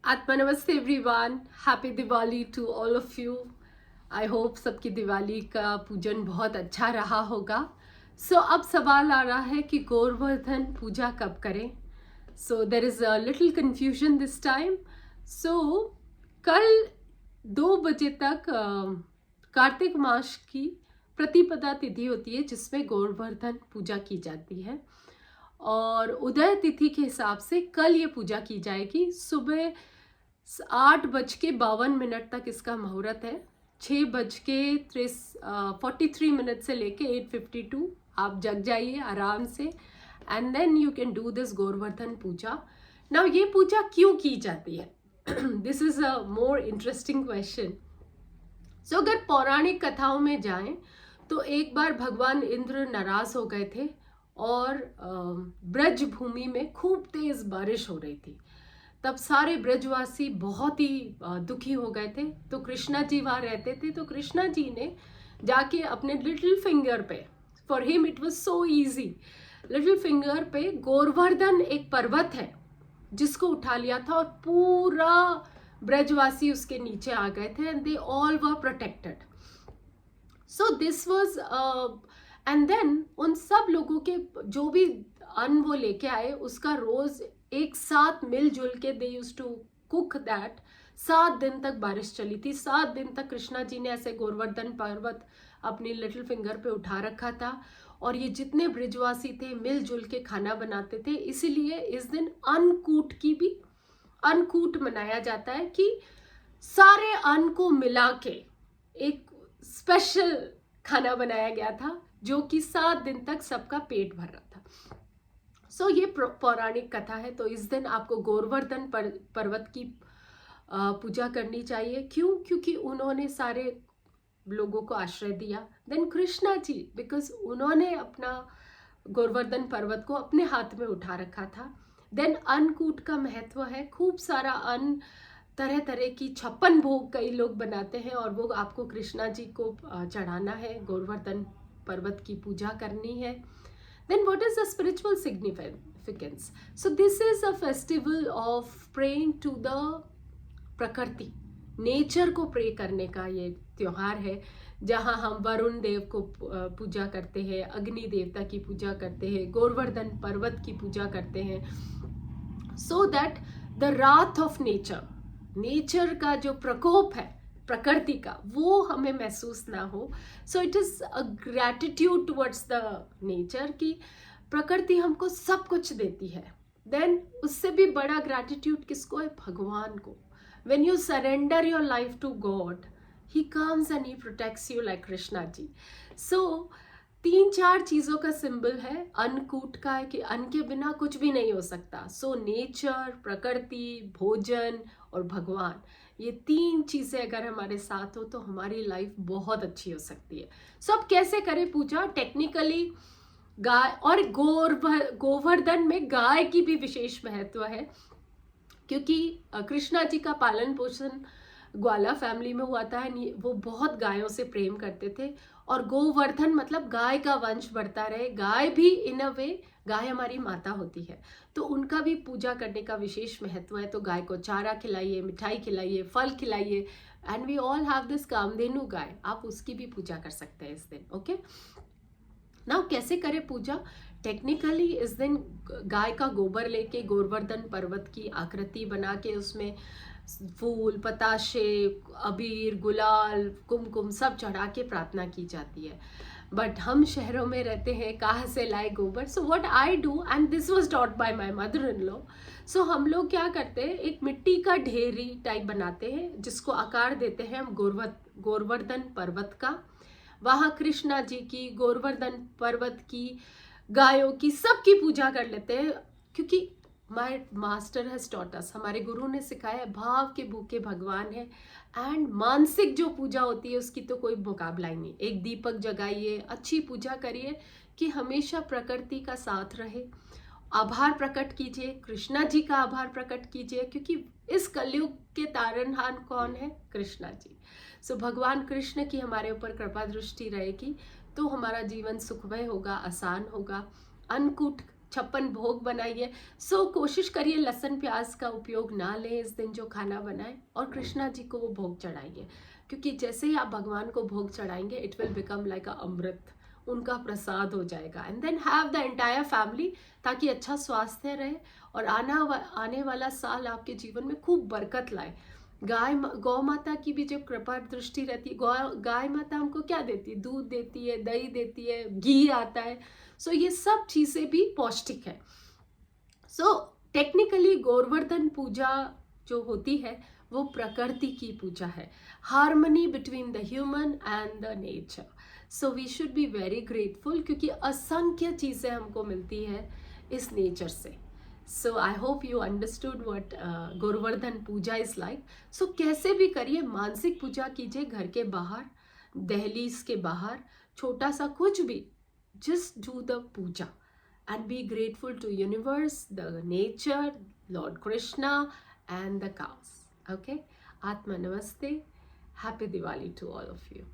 आत्मा नमस्ते everyone, happy Diwali to all of you. I hope सबकी दिवाली का पूजन बहुत अच्छा रहा होगा। अब सवाल आ रहा है कि गोवर्धन पूजा कब करें। There is a little confusion this time. So कल 2 बजे तक कार्तिक मास की प्रतिपदा तिथि होती है जिसमें गोवर्धन पूजा की जाती है और उदय तिथि के हिसाब से कल ये पूजा की जाएगी। सुबह 8:52 तक इसका मुहूर्त है। 6:43 से लेके 8:52 आप जग जाइए आराम से and then you can do this Govardhan Puja. Now ये पूजा क्यों की जाती है? This is a more interesting question. अगर पौराणिक कथाओं में जाएं तो एक बार भगवान इंद्र नाराज हो गए थे और ब्रज भूमि में खूब तेज बारिश हो रही थी। तब सारे ब्रजवासी बहुत ही दुखी हो गए थे। तो कृष्णा जी वहाँ रहते थे, तो कृष्णा जी ने जाके अपने लिटिल फिंगर पे, for him it was so easy, little finger पे गोवर्धन एक पर्वत है जिसको उठा लिया था और पूरा ब्रजवासी उसके नीचे आ गए थे and they all were protected. This was and then उन सब लोगों के जो भी अन्न वो लेके आए उसका रोज एक साथ मिलजुल के they used to cook that. 7 दिन तक बारिश चली थी। 7 दिन तक कृष्णा जी ने ऐसे गोवर्धन पर्वत अपनी लिटिल फिंगर पे उठा रखा था और ये जितने ब्रिजवासी थे मिलजुल के खाना बनाते थे। इसीलिए इस दिन अन्नकूट मनाया जाता है कि सारे अन्न को मिला के एक स्पेशल खाना बनाया गया था जो कि 7 दिन तक सबका पेट भर रहा था। ये पौराणिक कथा है। तो इस दिन आपको गोवर्धन पर्वत की पूजा करनी चाहिए। क्यों? क्योंकि उन्होंने सारे लोगों को आश्रय दिया। देन कृष्णा जी, बिकॉज उन्होंने अपना गोवर्धन पर्वत को अपने हाथ में उठा रखा था। देन अन्नकूट का महत्व है। खूब सारा अन्न, तरह तरह की 56 भोग कई लोग बनाते हैं और वो आपको कृष्णा जी को चढ़ाना है, गोवर्धन पर्वत की पूजा करनी है। Then what is the spiritual significance? So this is a festival of praying to the प्रकृति, नेचर को प्रे करने का ये त्योहार है जहाँ हम वरुण देव को पूजा करते हैं, अग्नि देवता की पूजा करते हैं, गोवर्धन पर्वत की पूजा करते हैं, so that the Wrath of nature का जो प्रकोप है प्रकृति का वो हमें महसूस ना हो। It is a gratitude towards the nature की प्रकृति हमको सब कुछ देती है। देन उससे भी बड़ा ग्रैटिट्यूड किसको है? भगवान को। When you surrender your life to God, he comes and he protects you like Krishna ji. 3-4 चीज़ों का सिंबल है अन्नकूट का, है कि अन्न के बिना कुछ भी नहीं हो सकता। नेचर, प्रकृति, भोजन और भगवान, ये 3 चीज़ें अगर हमारे साथ हो तो हमारी लाइफ बहुत अच्छी हो सकती है। अब कैसे करें पूजा? टेक्निकली गाय और गोवर्धन में गाय की भी विशेष महत्व है क्योंकि कृष्णा जी का पालन पोषण ग्वाला फैमिली में हुआ था। वो बहुत गायों से प्रेम करते थे और गोवर्धन मतलब गाय का वंश बढ़ता रहे। गाय भी इन अ वे, गाय हमारी माता होती है तो उनका भी पूजा करने का विशेष महत्व है। तो गाय को चारा खिलाइए, मिठाई खिलाइए, फल खिलाइए and we all have this Kamdhenu गाय, आप उसकी भी पूजा कर सकते हैं इस दिन। ओके, नाउ कैसे करें पूजा? टेक्निकली इस दिन गाय का गोबर लेके गोवर्धन पर्वत की आकृति बना के उसमें फूल, पताशे, अबीर, गुलाल, कुमकुम सब चढ़ा के प्रार्थना की जाती है। बट हम शहरों में रहते हैं, कहाँ से लाए गोबर? What I do, and this was taught by my mother in law. हम लोग क्या करते हैं, एक मिट्टी का ढेरी टाइप बनाते हैं जिसको आकार देते हैं हम गोवर्धन पर्वत का। वहाँ कृष्णा जी की, गोवर्धन पर्वत की, गायों की, सबकी पूजा कर लेते हैं क्योंकि my master has taught us, हमारे गुरु ने सिखाया भाव के भूखे भगवान है। एंड मानसिक जो पूजा होती है उसकी तो कोई मुकाबला ही नहीं। एक दीपक जगाइए, अच्छी पूजा करिए कि हमेशा प्रकृति का साथ रहे। आभार प्रकट कीजिए, कृष्णा जी का आभार प्रकट कीजिए क्योंकि इस कलयुग के तारनहार कौन है? कृष्णा जी। भगवान कृष्ण की हमारे ऊपर कृपा दृष्टि रहेगी तो हमारा जीवन सुखमय होगा, आसान होगा। अन्नकूट 56 भोग बनाइए। सो कोशिश करिए लहसुन प्याज का उपयोग ना लें इस दिन जो खाना बनाएं, और कृष्णा जी को वो भोग चढ़ाइए, क्योंकि जैसे ही आप भगवान को भोग चढ़ाएंगे it will become like a amrit, उनका प्रसाद हो जाएगा। And then have the entire family, ताकि अच्छा स्वास्थ्य रहे और आने वाला साल आपके जीवन में खूब बरकत लाए। गौ माता की भी जो कृपा दृष्टि रहती है, गाय माता हमको क्या देती है, दूध देती है, दही देती है, घी आता है। सो ये सब चीज़ें भी पौष्टिक है। सो टेक्निकली गोवर्धन पूजा जो होती है वो प्रकृति की पूजा है, harmony between the human and the nature. So we should be very grateful, क्योंकि असंख्य चीज़ें हमको मिलती है इस नेचर से। So I hope you understood what Govardhan Puja is like. So कैसे भी करिए, मानसिक पूजा कीजिए, घर के बाहर, दहलीज के बाहर, छोटा सा कुछ भी, just do the puja and be grateful to universe, the nature, Lord Krishna and the cows. Okay, Atma Namaste. Happy Diwali to all of you.